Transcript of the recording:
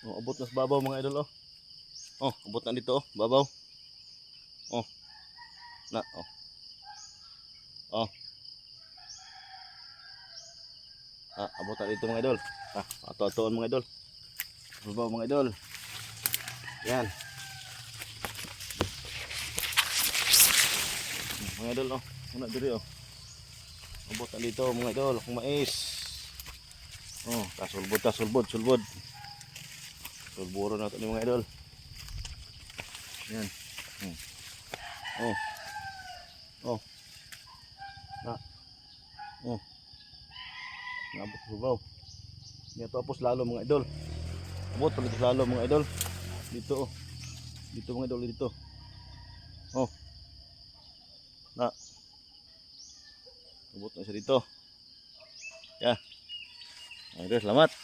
Oh, abot na sa babaw mga idol oh. Oh, abot na dito oh, babaw. Oh. Na oh. Oh. Abot na dito mga idol. Ato-atoon mga idol. Babaw mga idol. Yan. Mga idol oh. Una diri oh. Abot na dito mga idol, kung mais. Oh, sulbod. Sulburo na ito ni mga idol. Yan. Oh. Oh. Oh. Nabot sa babaw. Ito apos lalo mga idol. Abot pa dito lalo mga idol. Dito oh. Dito mga idol dito. Oh. Abot na siya dito. Yan. Idol, selamat.